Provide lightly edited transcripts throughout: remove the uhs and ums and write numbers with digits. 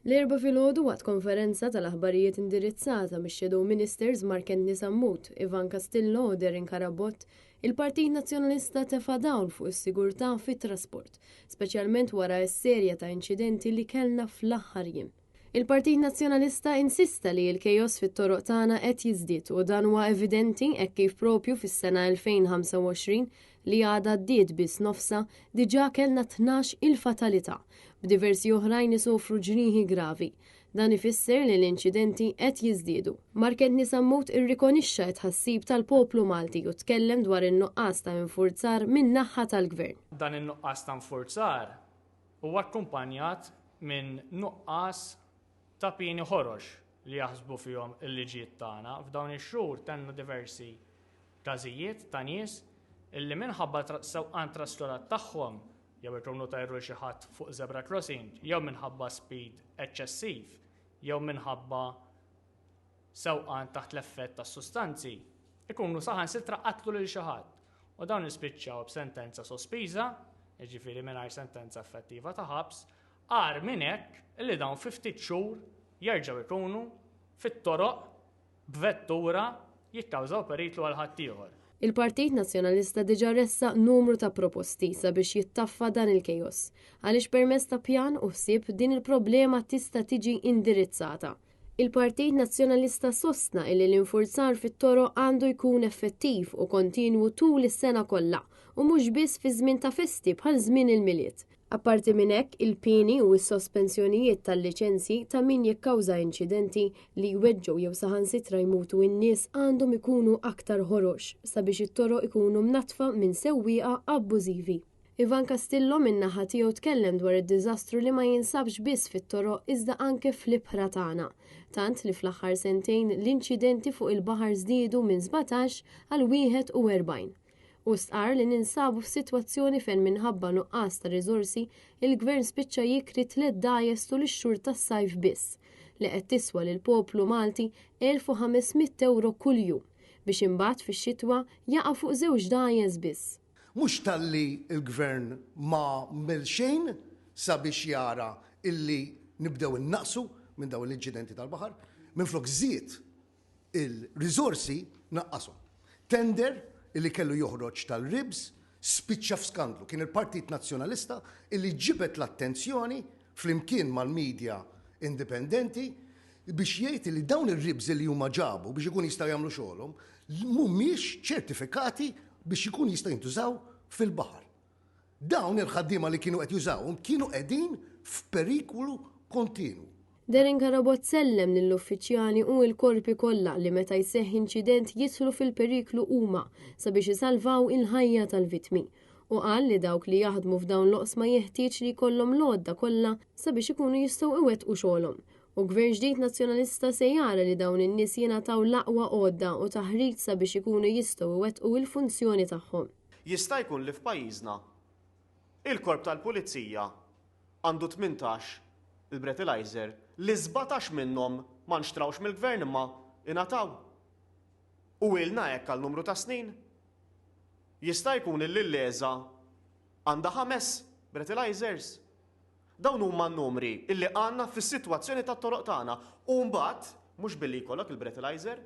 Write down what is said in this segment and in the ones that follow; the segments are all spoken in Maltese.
L-erba filgħodu waqt konferenza tal-aħbarijiet indirizzata mix-Shadow Ministers Markenni Sammut, Ivan Castillo u Derin Karabott, il-Partit Nazzjonalista tefa' dawl fuq is-sigurtà fit-trasport, speċjalment wara s-serje ta' inċidenti li kellna fl-aħħar jiem. Il-Partit Nazzjonalista insista li l-kejos fit-toroq tagħna qed jiżdied u dan huwa evidenti hekk kif propju fis-sena 2025 li għadha ddiet biss nofsa diġà kellna 12 il-fatalità, b'diversi oħrajn isofru ġrieħi gravi. Dan ifisser li l-inċidenti qed jiżdiedu. Markenni Sammut irrikonixxa t-tħassib tal-poplu Malti u tkellem dwar in-nuqqas ta' infurzar min-naħa tal-Gvern. Dan in-nuqqas ta' infurzar huwa akkumpanjat minn nuqqas ta' pieni ħorox li jaħsbu fihom il-liġijiet tagħna. F'dawn ix-xhur tennu diversi każijiet ta' nies illi minħabba sewqan trastorat tagħhom jew ikunu tajru xi ħadd fuq zebra crossing, jew minħabba speed eċċessiv, jew minħabba sewqan taħt l-effett tas sustanzi, ikunu saħansitra qatlu lil xi ħadd. U dawn ispiċċaw b'sentenza sospiża, jiġifieri mingħajr sentenza effettiva ta' ħabs, għar minn hekk illi dawn 50 xhur jerġgħu jkunu fit-toroq b'vettura jikkawżaw periklu għal ħaddieħor. Il-Partit Nazzjonalista diġà ressaq numru ta' proposti sabiex jittaffa dan il-kejos, għaliex permezz ta' pjan u ħsieb din il-problema tista' tiġi indirizzata. Il-Partit Nazzjonalista sostna li l-infurzar fit-toroq għandu jkun effettiv u kontinwu tul is-sena kollha u mhux biss fi żmien ta' festi bħal żmien il-miliet. Apparti minn hekk, il-pieni u s-sospensjonijiet tal-liċenzji ta' min jikkawża inċidenti li jweġġgħu jew saħansitra jmutu n-nies għandhom ikunu aktar ħorox sabiex it-toroq ikunu mnatfa minn sewwieqa abbużivi. Ivan Castillo min-naħa tiegħu tkellem dwar id-diżastru li ma jinsabx biss fit-toroq iżda anke fl-ibħra tagħna. Tant li fl-aħħar sentejn l-inċidenti fuq il-baħar żdiedu minn 17 għal 41. U stqar li ninsabu f'sitwazzjoni fejn minħabba nuqqas ta' riżorsi il-Gvern spiċċa jikri 3 dajes tul ix-xhur tas-sajf biss li qed tiswa lil poplu Malti 1500 euro kuljum biex imbagħad fix-xitwa jaqa' fuq 2 dajes biss. Mhux talli l-Gvern ma mel xejn sabiex jara illi nibdew innaqsu minn dawn l-inċidenti tal-baħar, minflok żied il-riżorsi naqqashom. Tender illi kellu joħroġ tal-ribs spiċċa f'skandlu. Kien il-Partit Nazzjonalista illi ġibet l-attenzjoni flimkien mal-medja indipendenti biex jgħid li dawn ir-ribs li huma ġabu biex ikun jistgħu jagħmlu xogħolhom mhumiex ċertifikati biex ikun jistgħu jintużaw fil-baħar. Dawn il-ħaddiema li kienu qed jużawhom kienu qegħdin f'perikolu kontinwu. Derin Karabott sellem lill-uffiċjali u l-korpi kollha li meta jseħħ inċident jidħlu fil-periklu huma sabiex isalvaw il-ħajja tal-vittmi. U qal li dawk li jaħdmu f'dawn l-oqsma jeħtieġ li jkollhom l-għodda kollha sabiex ikunu jistgħu iwettqu xogħolhom. U Gvern ġdid Nazzjonalista se jara li dawn in-nies jingħataw l-aqwa għodda u taħriġ sabiex ikunu jistgħu iwettqu l-funzjoni tagħhom. Jista' jkun li f'pajjiżna il-korp tal-pulizija għandu 18 il-breathalyzer li 17 minnhom ma nxtrawx mill-Gvern imma ingħataw. U ilna hekk għal numru ta' snin. Jista' jkun illi l-leża għandha 5 breathalyzers. Dawn huma n-numri illi għandna fis-sitwazzjoni tat-toroq tagħna u mbagħad mhux billi jkollok il-breathalyzer,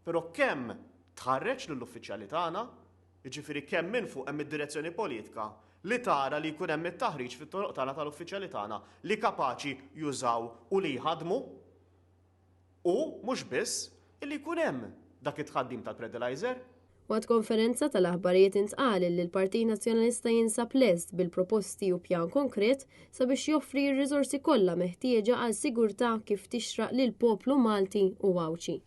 però kemm tħarreġ lill-uffiċjali tagħna, jiġifieri kemm minn fuq hemm id-direzzjoni politika li tara li jkun hemm it-taħriġ fit-toroq tagħna tal-uffiċjali tagħna li kapaċi jużaw u li jħadmu u mhux biss illi jkun hemm dak it-tħaddim tal-breathalyzer. Waqt konferenza tal-aħbarijiet intqal li l-Partit Nazzjonalista jinsab lest bil-proposti u pjan konkret sabiex joffri r-riżorsi kollha meħtieġa għal sigurtà kif tixraq lil poplu Malti u Awċi.